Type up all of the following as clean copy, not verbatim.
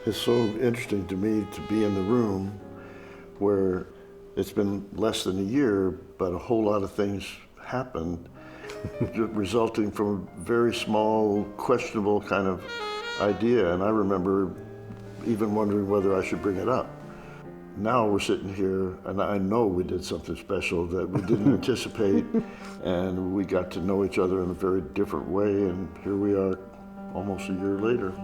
It's so interesting to me to be in the room where it's been less than a year, but a whole lot of things happened, resulting from a very small, questionable kind of idea. And I remember even wondering whether I should bring it up. Now we're sitting here, and I know we did something special that we didn't anticipate, and we got to know each other in a very different way, and here we are almost a year later.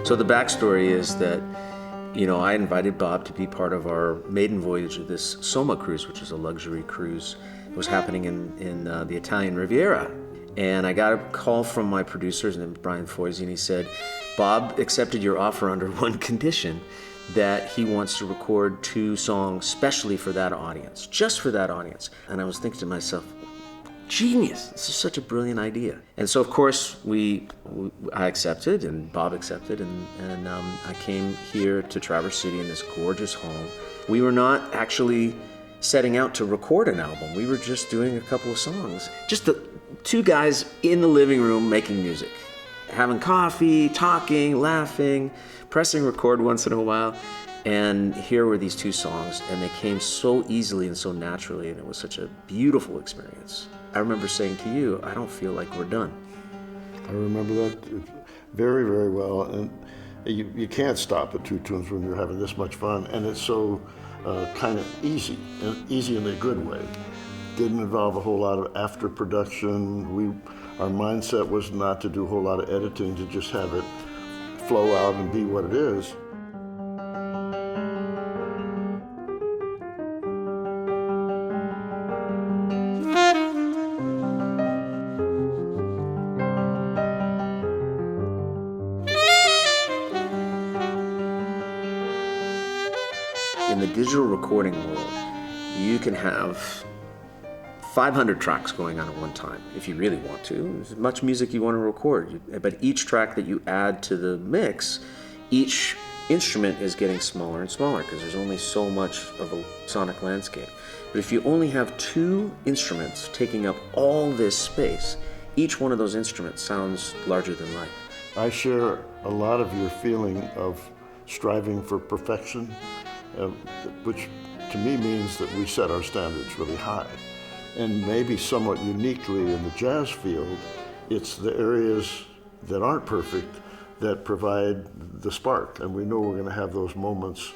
So the backstory is that, I invited Bob to be part of our maiden voyage of this Soma cruise, which is a luxury cruise. It was happening in the Italian Riviera. And I got a call from my producer, his name is Brian Foisey, and he said, Bob accepted your offer under one condition, that he wants to record 2 songs specially for that audience, just for that audience. And I was thinking to myself, genius, this is such a brilliant idea. And so of course I accepted and Bob accepted, and I came here to Traverse City in this gorgeous home. We were not actually setting out to record an album. We were just doing a couple of songs. Just the 2 guys in the living room making music, having coffee, talking, laughing, pressing record once in a while. And here were these 2 songs, and they came so easily and so naturally, and it was such a beautiful experience. I remember saying to you, I don't feel like we're done. I remember that very, very well. And you can't stop at 2 tunes when you're having this much fun. And it's so kind of easy in a good way. Didn't involve a whole lot of after production. Our mindset was not to do a whole lot of editing, to just have it flow out and be what it is. In the digital recording world, you can have 500 tracks going on at one time, if you really want to. As much music you want to record. But each track that you add to the mix, each instrument is getting smaller and smaller because there's only so much of a sonic landscape. But if you only have 2 instruments taking up all this space, each one of those instruments sounds larger than life. I share a lot of your feeling of striving for perfection, which to me means that we set our standards really high. And maybe somewhat uniquely in the jazz field, it's the areas that aren't perfect that provide the spark. And we know we're going to have those moments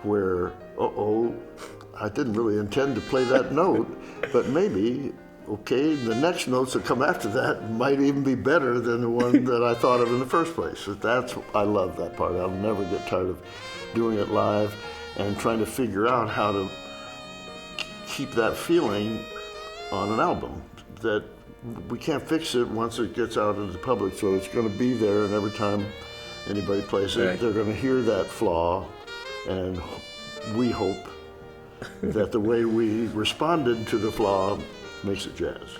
where, I didn't really intend to play that note, but maybe, okay, the next notes that come after that might even be better than the one that I thought of in the first place. I love that part. I'll never get tired of doing it live and trying to figure out how to keep that feeling on an album. That we can't fix it once it gets out into the public, so it's going to be there, and every time anybody plays it, they're going to hear that flaw, and we hope that the way we responded to the flaw makes it jazz.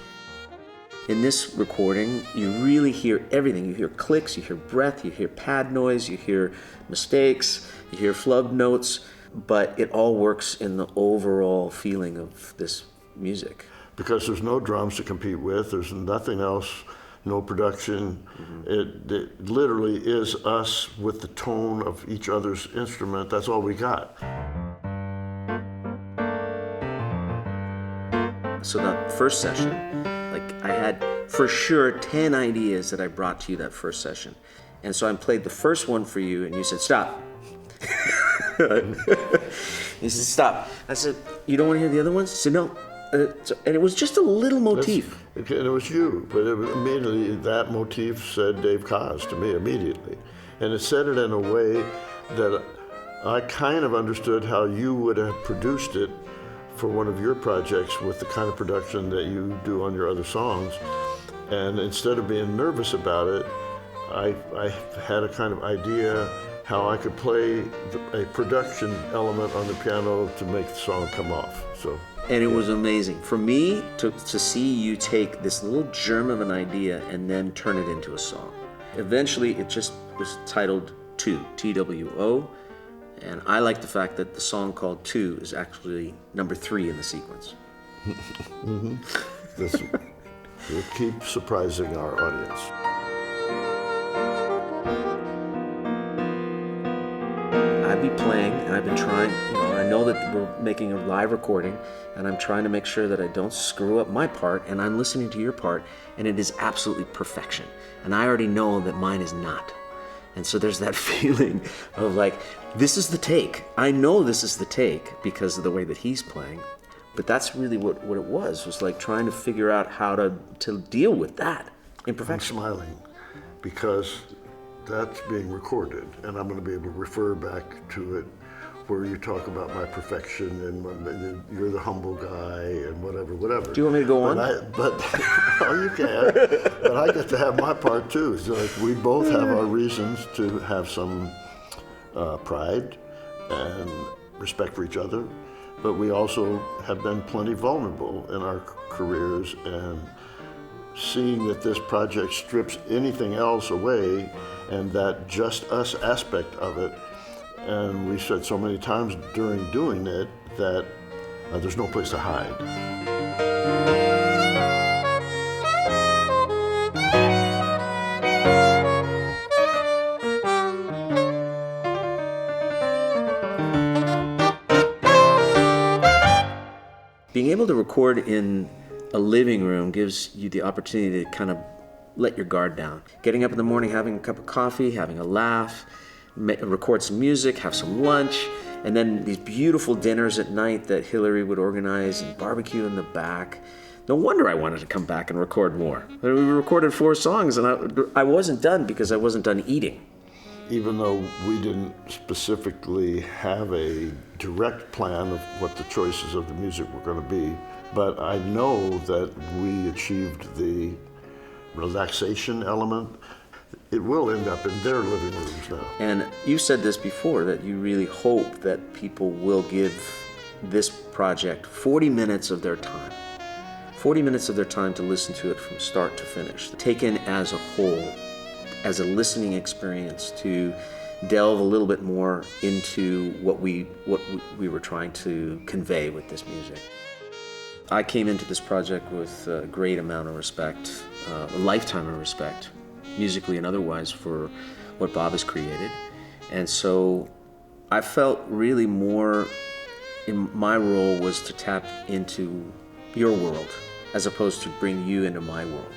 In this recording, you really hear everything. You hear clicks, you hear breath, you hear pad noise, you hear mistakes, you hear flub notes, but it all works in the overall feeling of this music. Because there's no drums to compete with, there's nothing else, no production. Mm-hmm. It literally is us with the tone of each other's instrument. That's all we got. So that first session, I had for sure 10 ideas that I brought to you that first session. And so I played the first one for you, and you said, stop. He said, stop. I said, you don't want to hear the other ones? He said, no. And it was just a little motif. And it was you, but immediately that motif said Dave Koz to me immediately. And it said it in a way that I kind of understood how you would have produced it for one of your projects with the kind of production that you do on your other songs. And instead of being nervous about it, I had a kind of idea how I could play a production element on the piano to make the song come off. So. And it was amazing. For me, to see you take this little germ of an idea and then turn it into a song. Eventually, it just was titled Two, Two, and I like the fact that the song called Two is actually number 3 in the sequence. Mm-hmm. We'll keep surprising our audience. I'd be playing, and I've been trying, I know that we're making a live recording, and I'm trying to make sure that I don't screw up my part, and I'm listening to your part, and it is absolutely perfection. And I already know that mine is not. And so there's that feeling of like, this is the take. I know this is the take because of the way that he's playing, but that's really what it was like trying to figure out how to deal with that imperfection. I'm smiling because that's being recorded, and I'm going to be able to refer back to it where you talk about my perfection and you're the humble guy and whatever. Do you want me to go on? Oh, you can. But I get to have my part too. So like, we both have our reasons to have some pride and respect for each other, but we also have been plenty vulnerable in our careers, and seeing that this project strips anything else away and that just us aspect of it. And we said so many times during doing it that there's no place to hide. Being able to record in a living room gives you the opportunity to kind of let your guard down. Getting up in the morning, having a cup of coffee, having a laugh, record some music, have some lunch, and then these beautiful dinners at night that Hillary would organize and barbecue in the back. No wonder I wanted to come back and record more. We recorded 4 songs, and I wasn't done because I wasn't done eating. Even though we didn't specifically have a direct plan of what the choices of the music were going to be, but I know that we achieved the relaxation element. It will end up in their living rooms now. And you said this before, that you really hope that people will give this project 40 minutes of their time. 40 minutes of their time to listen to it from start to finish, taken as a whole, as a listening experience, to delve a little bit more into what we were trying to convey with this music. I came into this project with a great amount of respect, a lifetime of respect, musically and otherwise, for what Bob has created. And so I felt really more in my role was to tap into your world as opposed to bring you into my world.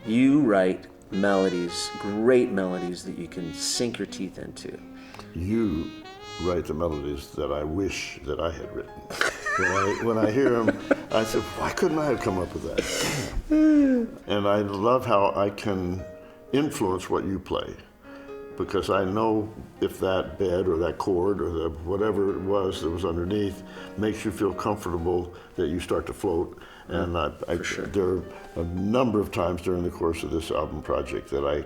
You write melodies, great melodies that you can sink your teeth into. You write the melodies that I wish that I had written. When I hear them, I said, why couldn't I have come up with that? And I love how I can influence what you play, because I know if that bed or that chord or whatever it was that was underneath makes you feel comfortable, that you start to float. And there are a number of times during the course of this album project that I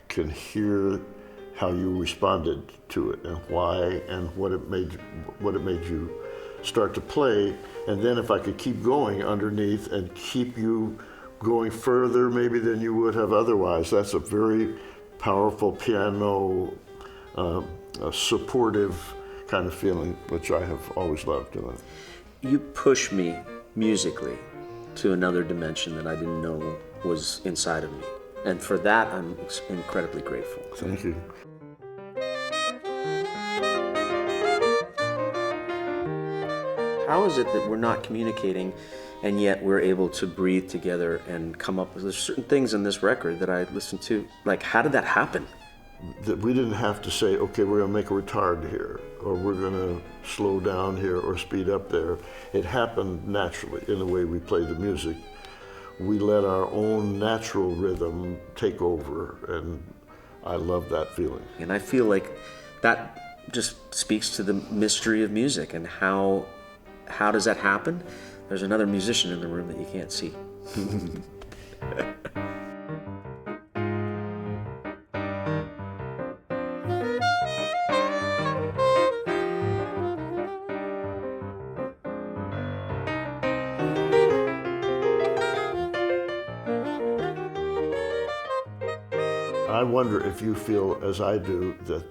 can hear how you responded to it and why and what it made you start to play. And then if I could keep going underneath and keep you going further maybe than you would have otherwise, that's a very powerful piano, supportive kind of feeling, which I have always loved doing. You push me musically to another dimension that I didn't know was inside of me. And for that, I'm incredibly grateful. Thank you. How is it that we're not communicating and yet we're able to breathe together and come up with certain things in this record that I listened to? Like, how did that happen? That we didn't have to say, okay, we're gonna make a retard here, or we're gonna slow down here or speed up there. It happened naturally in the way we played the music. We let our own natural rhythm take over, and I love that feeling. And I feel like that just speaks to the mystery of music and how does that happen? There's another musician in the room that you can't see. I wonder if you feel, as I do, that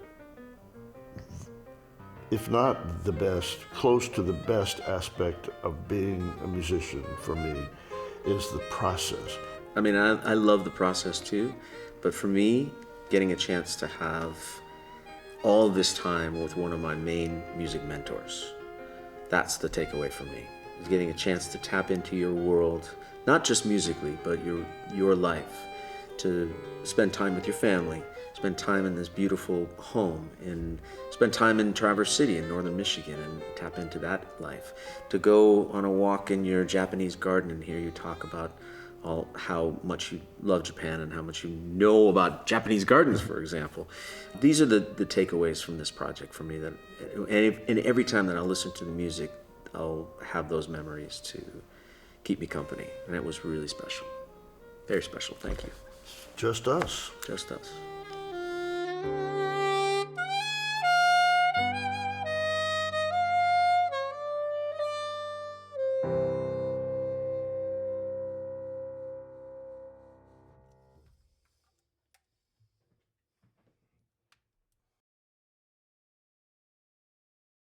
if not the best, close to the best aspect of being a musician for me is the process. I mean, I love the process too, but for me, getting a chance to have all this time with one of my main music mentors, that's the takeaway for me, is getting a chance to tap into your world, not just musically, but your life, to spend time with your family, spend time in this beautiful home, and spend time in Traverse City in northern Michigan and tap into that life, to go on a walk in your Japanese garden and hear you talk about how much you love Japan and how much you know about Japanese gardens, for example. These are the takeaways from this project for me, that and every time that I listen to the music, I'll have those memories to keep me company, and it was really special. Very special. Thank you. Just us. Just us.